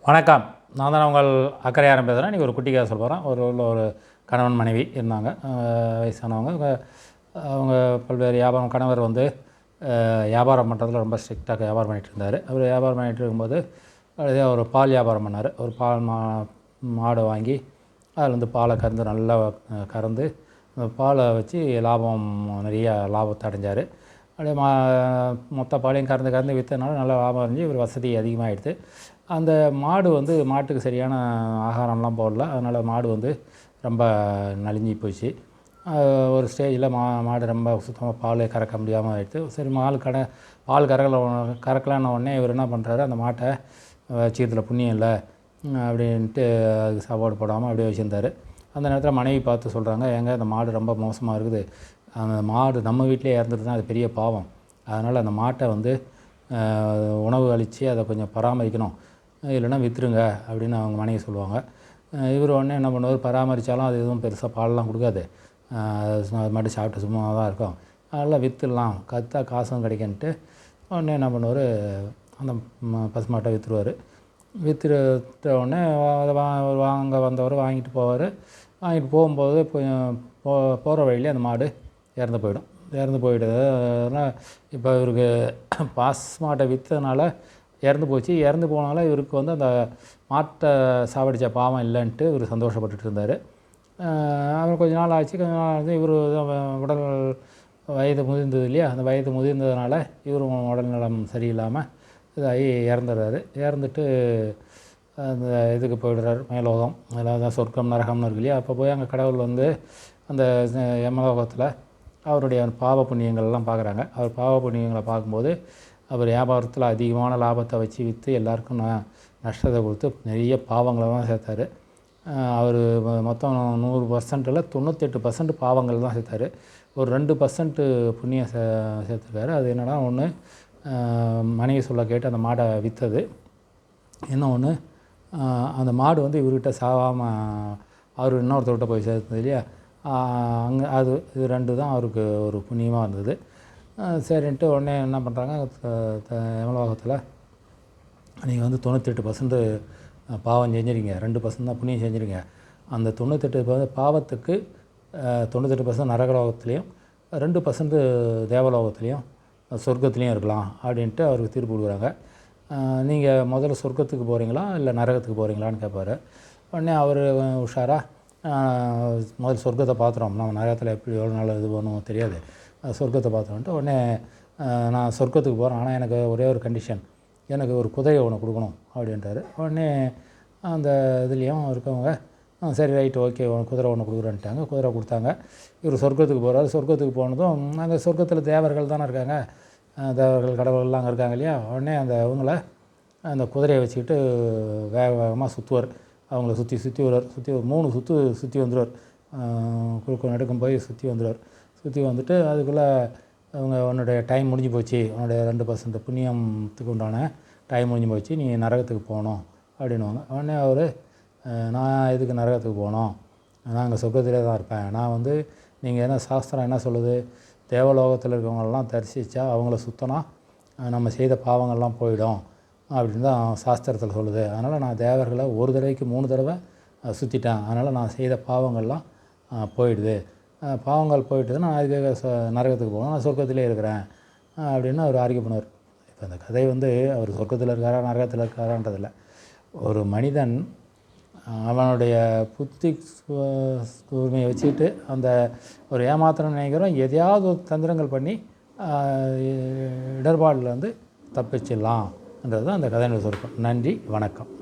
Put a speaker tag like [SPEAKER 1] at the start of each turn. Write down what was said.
[SPEAKER 1] வணக்கம். நான் தான் உங்கள் அக்கறையாரம் பேசுகிறேன். இன்றைக்கி ஒரு குட்டி கதை சொல்ல போகிறேன். ஒரு கணவன் மனைவி இருந்தாங்க. வயசானவங்க. அவங்க பல்வேறு வியாபாரம். கணவர் வந்து வியாபாரம் பண்ணுறதுல ரொம்ப ஸ்ட்ரிக்டாக வியாபாரம் பண்ணிகிட்டு இருந்தார். அவர் வியாபாரம் பண்ணிகிட்டு இருக்கும்போது ஒரு பால் வியாபாரம் பண்ணார். ஒரு பால் மாடை வாங்கி அதில் வந்து பாலை கறந்து நல்லா கறந்து பாலை வச்சு நிறைய லாபத்தை அடைஞ்சார். அப்படியே மொத்த பாலையும் கறந்து விற்றனால நல்லா லாபம் அடைஞ்சு ஒரு வசதி அதிகமாகிடுது. அந்த மாடு வந்து மாட்டுக்கு சரியான ஆகாரம்லாம் போடல. அதனால் மாடு வந்து ரொம்ப நலிஞ்சி போச்சு. ஒரு ஸ்டேஜில் மாடு ரொம்ப சுத்தமாக பால் கறக்க முடியாமல் ஆகிடுது. சரி, பால் கறக்கலான உடனே இவர் என்ன பண்ணுறாரு, அந்த மாட்டை வச்சுக்கிறதுல புண்ணியம் இல்லை அப்படின்ட்டு அதுக்கு சாப்பாடு போடாமல் அப்படியே வச்சுருந்தார். அந்த நேரத்தில் மனைவி பார்த்து சொல்கிறாங்க, ஏங்க அந்த மாடு ரொம்ப மோசமாக இருக்குது, அந்த மாடு நம்ம வீட்டிலே இறந்துட்டு தான் அது பெரிய பாவம், அதனால் அந்த மாட்டை வந்து உணவு அளித்து அதை கொஞ்சம் பராமரிக்கணும், இல்லைன்னா விற்றுருங்க அப்படின்னு அவங்க மனைவி சொல்லுவாங்க. இவர் உடனே என்ன பண்ணுவார், பராமரித்தாலும் அது எதுவும் பெருசாக பாலெலாம் கொடுக்காது, அது மட்டும் சாப்பிட்டு சும்மா தான் இருக்கும், அதெல்லாம் விற்றுடலாம், காசும் கிடைக்குன்ட்டு உடனே என்ன பண்ணுவார், அந்த பசுமாட்டை விற்றுருவார். விற்றுட்ட உடனே வாங்க வந்தவர் வாங்கிட்டு போவார். வாங்கிட்டு போகும்போது போகிற வழியிலே அந்த மாடு இறந்து போயிடுது. இப்போ இவருக்கு மாட்டை விற்றதுனால இறந்து போச்சு. இறந்து போனால இவருக்கு வந்து அந்த மாட்டை சாவடித்த பாவம் இல்லைன்ட்டு இவர் சந்தோஷப்பட்டுட்டு இருந்தார். அவர் கொஞ்ச நாள் வந்து இவர் உடல் வயது முதிர்ந்தது இல்லையா, அந்த வயது முதிர்ந்ததுனால இவரும் உடல்நலம் சரியில்லாமல் இதாகி இறந்துடுறாரு. இறந்துட்டு அந்த இதுக்கு போயிடுறாரு, மேலோகம், அதாவது சொர்க்கம் நரகம்னு இருக்கு இல்லையா. அப்போ போய் அங்கே கடவுள் வந்து அந்த யமலோகத்தில் அவருடைய பாவ புண்ணியங்கள்லாம் பார்க்குறாங்க. அவர் பாவ புண்ணியங்களை பார்க்கும்போது அவர் வியாபாரத்தில் அதிகமான லாபத்தை வச்சு விற்று எல்லாருக்கும் நஷ்டத்தை கொடுத்து நிறைய பாவங்களை தான் சேர்த்தார். அவர் மொத்தம் 100%ல் 98% பாவங்கள் தான் சேர்த்தார். ஒரு 2% புண்ணியம் சேர்த்துருக்காரு. அது என்னென்னா, ஒன்று மனைவி சொல்ல கேட்டு அந்த மாடை விற்றது, இன்னொன்று அந்த மாடு வந்து இவர்கிட்ட சாவாமல் அவர் இன்னொருத்தர்கிட்ட போய் சேர்த்தது இல்லையா, இது 2 தான் அவருக்கு ஒரு புண்ணியமாக இருந்தது. சரின்ட்டு உடனே என்ன பண்ணுறாங்க, யமலோகத்தில் நீங்கள் வந்து 98% பாவம் செஞ்சுருங்க, 2% தான் புண்ணியம் செஞ்சுருங்க, அந்த 98% பாவத்துக்கு 98% நரகலோகத்துலேயும் 2% தேவலோகத்துலேயும் சொர்க்கத்துலேயும் இருக்கலாம் அப்படின்ட்டு அவருக்கு தீர்ப்பு கொடுக்குறாங்க. நீங்கள் முதல்ல சொர்க்கத்துக்கு போகிறீங்களா இல்லை நரகத்துக்கு போகிறீங்களான்னு கேட்பார். உடனே அவர் உஷாராக, முதல் சொர்க்கத்தை பார்த்துறோம், நம்ம நரகத்தில் எப்படி எவ்வளோ நாள் இது பண்ணுவோம் தெரியாது, சொர்க்கத்தை பார்த்துறோன்ட்டு உடனே நான் சொர்க்கத்துக்கு போகிறேன், ஆனால் எனக்கு ஒரே ஒரு கண்டிஷன், எனக்கு ஒரு குதிரை ஒன்று கொடுக்கணும் அப்படின்றாரு. உடனே அந்த இதுலேயும் இருக்கவங்க சரி ரைட்டு ஓகே குதிரை ஒன்று கொடுக்குறேன்ட்டாங்க. குதிரை கொடுத்தாங்க. இவர் சொர்க்கத்துக்கு போகிறாரு. சொர்க்கத்துக்கு போனதும் அந்த சொர்க்கத்தில் தேவர்கள் தானே இருக்காங்க, தேவர்கள் கடவுள்லாம் அங்கே இருக்காங்க இல்லையா. உடனே அந்த குதிரையை வச்சுக்கிட்டு வேகமாக சுற்றுவார். அவங்கள சுற்றி வருவார். ஒரு 3 சுற்றி வந்துடுவார். குறுக்க நடுக்கம் போய் சுற்றி வந்துட்டு அதுக்குள்ளே உன்னுடைய டைம் முடிஞ்சு போச்சு, உன்னுடைய 2% புண்ணியத்துக்கு உண்டான டைம் முடிஞ்சு போச்சு, நீ நரகத்துக்கு போகணும் அப்படின்வாங்க. உடனே அவர், நான் எதுக்கு நரகத்துக்கு போகணும், நான் அங்கே சொர்க்கத்திலே தான் இருப்பேன், நான் வந்து நீங்கள் என்ன சாஸ்திரம் என்ன சொல்லுது, தேவலோகத்தில் இருக்கவங்களெல்லாம் தரிசித்தா அவங்கள சுற்றினா நம்ம செய்த பாவங்கள்லாம் போயிடும் அப்படின்னு தான் சாஸ்திரத்தில் சொல்லுது. அதனால் நான் தேவர்களை ஒரு தடவைக்கு 3 தடவை சுற்றிட்டேன், அதனால் நான் செய்த பாவங்கள்லாம் போயிடுது, பாவங்கள் போயிட்டு நான் அதுக்காக நரகத்துக்கு போகணும், நான் சொர்க்கத்திலே இருக்கிறேன் அப்படின்னு அவர் ஆர்கியூ பண்ணுவார். இப்போ அந்த கதை வந்து அவர் சொர்க்கத்தில் இருக்காரா நரகத்தில் இருக்காரான்றதில்லை, ஒரு மனிதன் அவனுடைய புத்தி கூர்மையை வச்சுக்கிட்டு அந்த ஒரு ஏமாத்திரம் நினைக்கிறோம், எதையாவது ஒரு தந்திரங்கள் பண்ணி இடர்பாடுலேருந்து தப்பிச்சிடலாம்ன்றது தான் அந்த கதையினுடைய சுருக்கம். நன்றி, வணக்கம்.